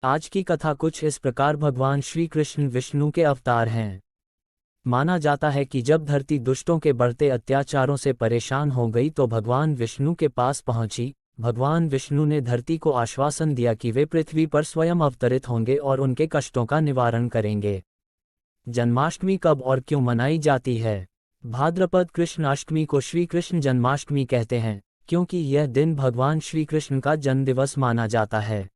आज की कथा कुछ इस प्रकार। भगवान श्री कृष्ण विष्णु के अवतार हैं। माना जाता है कि जब धरती दुष्टों के बढ़ते अत्याचारों से परेशान हो गई तो भगवान विष्णु के पास पहुंची। भगवान विष्णु ने धरती को आश्वासन दिया कि वे पृथ्वी पर स्वयं अवतरित होंगे और उनके कष्टों का निवारण करेंगे। जन्माष्टमी कब और क्यों मनाई जाती है? भाद्रपद कृष्ण अष्टमी को श्री कृष्ण जन्माष्टमी कहते हैं, क्योंकि यह दिन भगवान श्री कृष्ण का जन्मदिवस माना जाता है।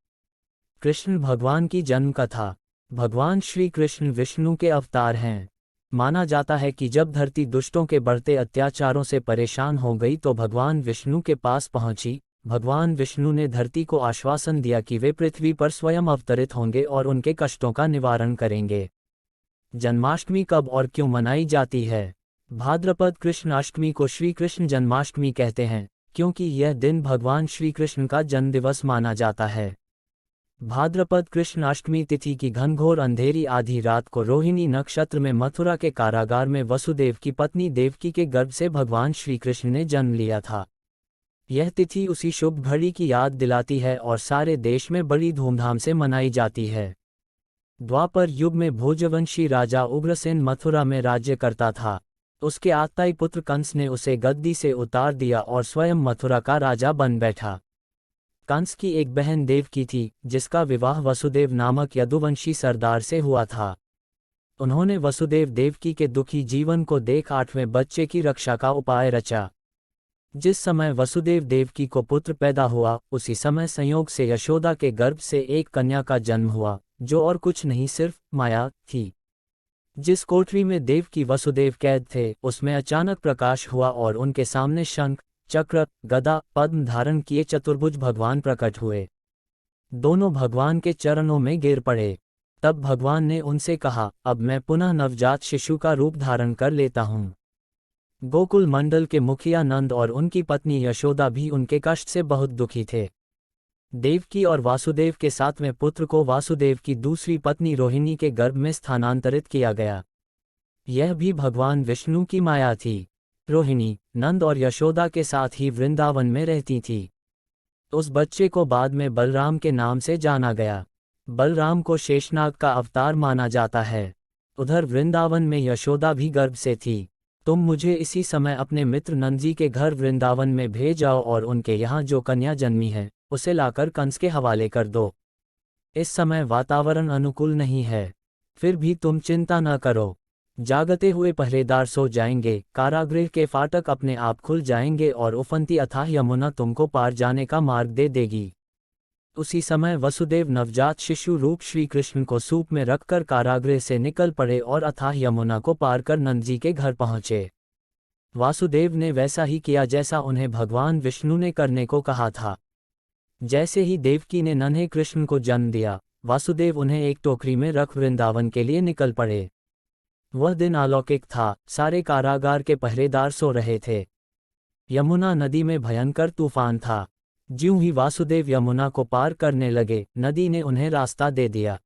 कृष्ण भगवान की जन्म कथा। भगवान श्री कृष्ण विष्णु के अवतार हैं। माना जाता है कि जब धरती दुष्टों के बढ़ते अत्याचारों से परेशान हो गई तो भगवान विष्णु के पास पहुंची। भगवान विष्णु ने धरती को आश्वासन दिया कि वे पृथ्वी पर स्वयं अवतरित होंगे और उनके कष्टों का निवारण करेंगे। जन्माष्टमी कब और क्यों मनाई जाती है? भाद्रपद कृष्ण अष्टमी को श्री कृष्ण जन्माष्टमी कहते हैं, क्योंकि यह दिन भगवान श्री कृष्ण का जन्मदिवस माना जाता है। भाद्रपद कृष्ण अष्टमी तिथि की घनघोर अंधेरी आधी रात को रोहिणी नक्षत्र में मथुरा के कारागार में वसुदेव की पत्नी देवकी के गर्भ से भगवान श्री कृष्ण ने जन्म लिया था। यह तिथि उसी शुभ घड़ी की याद दिलाती है और सारे देश में बड़ी धूमधाम से मनाई जाती है। द्वापर युग में भोजवंशी राजा उग्रसेन मथुरा में राज्य करता था। उसके आताई पुत्र कंस ने उसे गद्दी से उतार दिया और स्वयं मथुरा का राजा बन बैठा। कंस की एक बहन देवकी थी, जिसका विवाह वसुदेव नामक यदुवंशी सरदार से हुआ था। उन्होंने वसुदेव देवकी के दुखी जीवन को देख 8वें बच्चे की रक्षा का उपाय रचा। जिस समय वसुदेव देवकी को पुत्र पैदा हुआ, उसी समय संयोग से यशोदा के गर्भ से एक कन्या का जन्म हुआ, जो और कुछ नहीं सिर्फ माया थी। जिस कोठरी में देवकी वसुदेव कैद थे, उसमें अचानक प्रकाश हुआ और उनके सामने शंख, चक्र, गदा, पद्म धारण किए चतुर्भुज भगवान प्रकट हुए। दोनों भगवान के चरणों में गिर पड़े। तब भगवान ने उनसे कहा, अब मैं पुनः नवजात शिशु का रूप धारण कर लेता हूँ। गोकुल मंडल के मुखिया नंद और उनकी पत्नी यशोदा भी उनके कष्ट से बहुत दुखी थे। देवकी और वासुदेव के 7वें पुत्र को वासुदेव की दूसरी पत्नी रोहिणी के गर्भ में स्थानांतरित किया गया। यह भी भगवान विष्णु की माया थी। रोहिणी नंद और यशोदा के साथ ही वृंदावन में रहती थी। उस बच्चे को बाद में बलराम के नाम से जाना गया। बलराम को शेषनाग का अवतार माना जाता है। उधर वृंदावन में यशोदा भी गर्भ से थी। तुम मुझे इसी समय अपने मित्र नंदजी के घर वृंदावन में भेज जाओ और उनके यहाँ जो कन्या जन्मी है, उसे लाकर कंस के हवाले कर दो। इस समय वातावरण अनुकूल नहीं है, फिर भी तुम चिंता न करो। जागते हुए पहरेदार सो जाएंगे, कारागृह के फाटक अपने आप खुल जाएंगे और उफनती अथाह यमुना तुमको पार जाने का मार्ग दे देगी। उसी समय वसुदेव नवजात शिशु रूप श्री कृष्ण को सूप में रखकर कारागृह से निकल पड़े और अथाह यमुना को पार कर नंदजी के घर पहुंचे। वासुदेव ने वैसा ही किया जैसा उन्हें भगवान विष्णु ने करने को कहा था। जैसे ही देवकी ने नन्हे कृष्ण को जन्म दिया, वासुदेव उन्हें एक टोकरी में रख वृंदावन के लिए निकल पड़े। वह दिन अलौकिक था। सारे कारागार के पहरेदार सो रहे थे। यमुना नदी में भयंकर तूफान था। ज्यों ही वासुदेव यमुना को पार करने लगे, नदी ने उन्हें रास्ता दे दिया।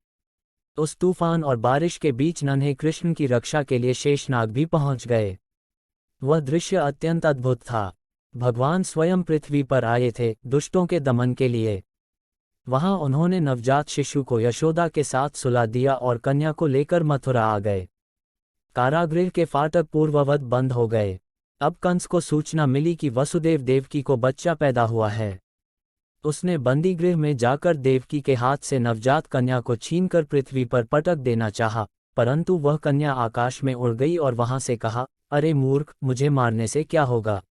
उस तूफान और बारिश के बीच नन्हे कृष्ण की रक्षा के लिए शेषनाग भी पहुंच गए। वह दृश्य अत्यंत अद्भुत था। भगवान स्वयं पृथ्वी पर आए थे दुष्टों के दमन के लिए। वहां उन्होंने नवजात शिशु को यशोदा के साथ सुला दिया और कन्या को लेकर मथुरा आ गए। कारागृह के फाटक पूर्ववत बंद हो गए। अब कंस को सूचना मिली कि वसुदेव देवकी को बच्चा पैदा हुआ है। उसने बंदीगृह में जाकर देवकी के हाथ से नवजात कन्या को छीनकर पृथ्वी पर पटक देना चाहा, परंतु वह कन्या आकाश में उड़ गई और वहां से कहा, अरे मूर्ख, मुझे मारने से क्या होगा?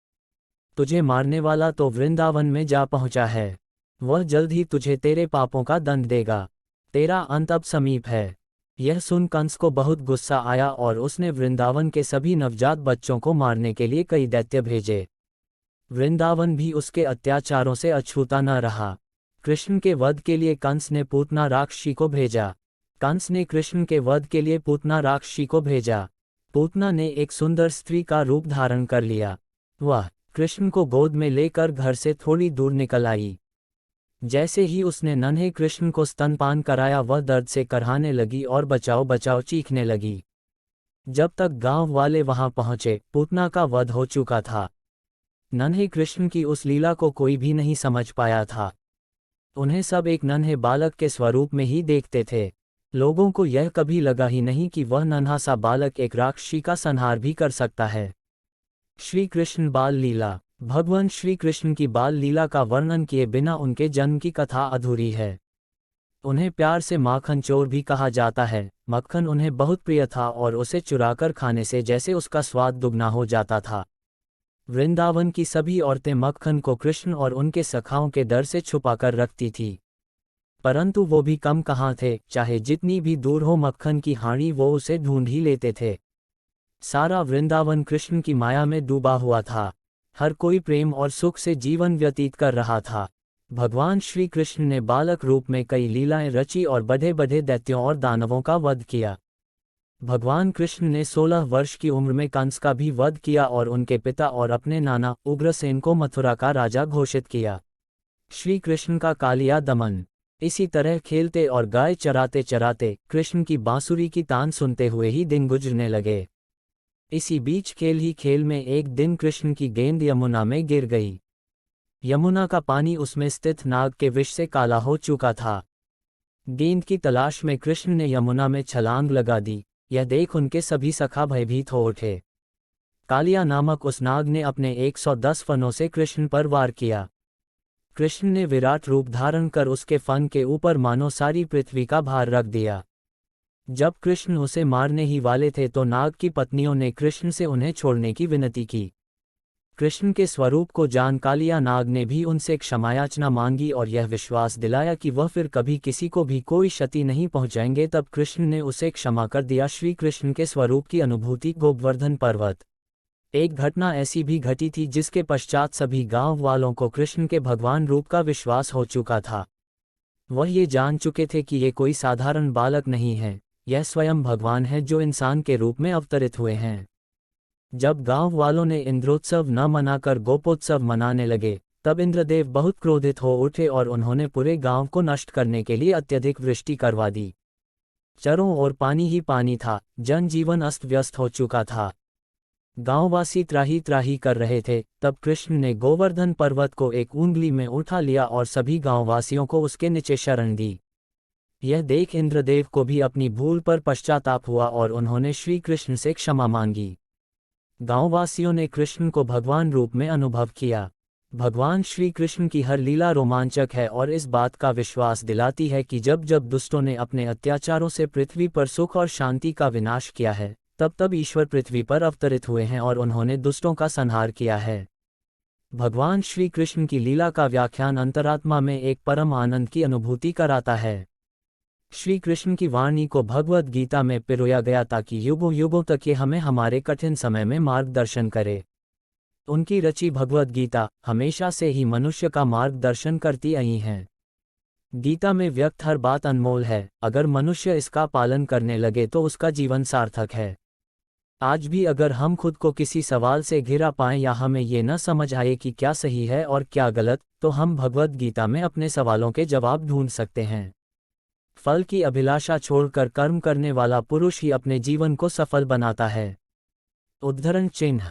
तुझे मारने वाला तो वृंदावन में जा पहुंचा है। वह जल्द ही तुझे तेरे पापों का दंड देगा। तेरा अंत अब समीप है। यह सुन कंस को बहुत गुस्सा आया और उसने वृंदावन के सभी नवजात बच्चों को मारने के लिए कई दैत्य भेजे। वृंदावन भी उसके अत्याचारों से अछूता न रहा। कृष्ण के वध के लिए कंस ने पूतना राक्षसी को भेजा। कंस ने कृष्ण के वध के लिए पूतना राक्षसी को भेजा। पूतना ने एक सुंदर स्त्री का रूप धारण कर लिया। वह कृष्ण को गोद में लेकर घर से थोड़ी दूर निकल आई। जैसे ही उसने नन्हे कृष्ण को स्तनपान कराया, वह दर्द से करहाने लगी और बचाओ बचाओ चीखने लगी। जब तक गांव वाले वहां पहुंचे, पूतना का वध हो चुका था। नन्हे कृष्ण की उस लीला को कोई भी नहीं समझ पाया था। उन्हें सब एक नन्हे बालक के स्वरूप में ही देखते थे। लोगों को यह कभी लगा ही नहीं कि वह नन्हा सा बालक एक राक्षसी का संहार भी कर सकता है। श्री कृष्ण बाल लीला। भगवान श्री कृष्ण की बाल लीला का वर्णन किए बिना उनके जन्म की कथा अधूरी है। उन्हें प्यार से माखन चोर भी कहा जाता है। मक्खन उन्हें बहुत प्रिय था और उसे चुराकर खाने से जैसे उसका स्वाद दुगना हो जाता था। वृंदावन की सभी औरतें मक्खन को कृष्ण और उनके सखाओं के डर से छुपाकर रखती थी, परंतु वो भी कम कहाँ थे। चाहे जितनी भी दूर हो मक्खन की हांडी, वो उसे ढूंढ ही लेते थे। सारा वृंदावन कृष्ण की माया में डूबा हुआ था। हर कोई प्रेम और सुख से जीवन व्यतीत कर रहा था। भगवान श्री कृष्ण ने बालक रूप में कई लीलाएं रची और बढ़े बढ़े दैत्यों और दानवों का वध किया। भगवान कृष्ण ने 16 वर्ष की उम्र में कंस का भी वध किया और उनके पिता और अपने नाना उग्रसेन को मथुरा का राजा घोषित किया। श्री कृष्ण का कालिया दमन। इसी तरह खेलते और गाय चराते चराते कृष्ण की बांसुरी की तान सुनते हुए ही दिन गुजरने लगे। इसी बीच खेल ही खेल में एक दिन कृष्ण की गेंद यमुना में गिर गई। यमुना का पानी उसमें स्थित नाग के विष से काला हो चुका था। गेंद की तलाश में कृष्ण ने यमुना में छलांग लगा दी। यह देख उनके सभी सखा भयभीत हो उठे। कालिया नामक उस नाग ने अपने 110 फनों से कृष्ण पर वार किया। कृष्ण ने विराट रूप धारण कर उसके फन के ऊपर मानो सारी पृथ्वी का भार रख दिया। जब कृष्ण उसे मारने ही वाले थे तो नाग की पत्नियों ने कृष्ण से उन्हें छोड़ने की विनती की। कृष्ण के स्वरूप को जान कालिया नाग ने भी उनसे क्षमायाचना मांगी और यह विश्वास दिलाया कि वह फिर कभी किसी को भी कोई क्षति नहीं पहुंचाएंगे। तब कृष्ण ने उसे क्षमा कर दिया। श्री कृष्ण के स्वरूप की अनुभूति। गोवर्धन पर्वत। एक घटना ऐसी भी घटी थी जिसके पश्चात सभी गांव वालों को कृष्ण के भगवान रूप का विश्वास हो चुका था। वह ये जान चुके थे कि ये कोई साधारण बालक नहीं है, यह स्वयं भगवान है जो इंसान के रूप में अवतरित हुए हैं। जब गांव वालों ने इंद्रोत्सव न मनाकर गोपोत्सव मनाने लगे, तब इंद्रदेव बहुत क्रोधित हो उठे और उन्होंने पूरे गांव को नष्ट करने के लिए अत्यधिक वृष्टि करवा दी। चारों ओर पानी ही पानी था, जनजीवन अस्त व्यस्त हो चुका था। गांववासी त्राही त्राही कर रहे थे। तब कृष्ण ने गोवर्धन पर्वत को एक उंगली में उठा लिया और सभी गांववासियों को उसके नीचे शरण दी। यह देख इंद्रदेव को भी अपनी भूल पर पश्चाताप हुआ और उन्होंने श्री कृष्ण से क्षमा मांगी। गांववासियों ने कृष्ण को भगवान रूप में अनुभव किया। भगवान श्री कृष्ण की हर लीला रोमांचक है और इस बात का विश्वास दिलाती है कि जब जब दुष्टों ने अपने अत्याचारों से पृथ्वी पर सुख और शांति का विनाश किया है, तब तब ईश्वर पृथ्वी पर अवतरित हुए हैं और उन्होंने दुष्टों का संहार किया है। भगवान श्री कृष्ण की लीला का व्याख्यान अंतरात्मा में एक परम आनंद की अनुभूति कराता है। श्री कृष्ण की वाणी को भगवद गीता में पिरोया गया ताकि युगों युगों तक ये हमें हमारे कठिन समय में मार्गदर्शन करे। उनकी रची भगवद गीता हमेशा से ही मनुष्य का मार्गदर्शन करती आई है। गीता में व्यक्त हर बात अनमोल है। अगर मनुष्य इसका पालन करने लगे तो उसका जीवन सार्थक है। आज भी अगर हम खुद को किसी सवाल से घिरा पाएं या हमें ये न समझ आए कि क्या सही है और क्या गलत, तो हम भगवद गीता में अपने सवालों के जवाब ढूंढ सकते हैं। फल की अभिलाषा छोड़कर कर्म करने वाला पुरुष ही अपने जीवन को सफल बनाता है। उद्धरण चिन्ह।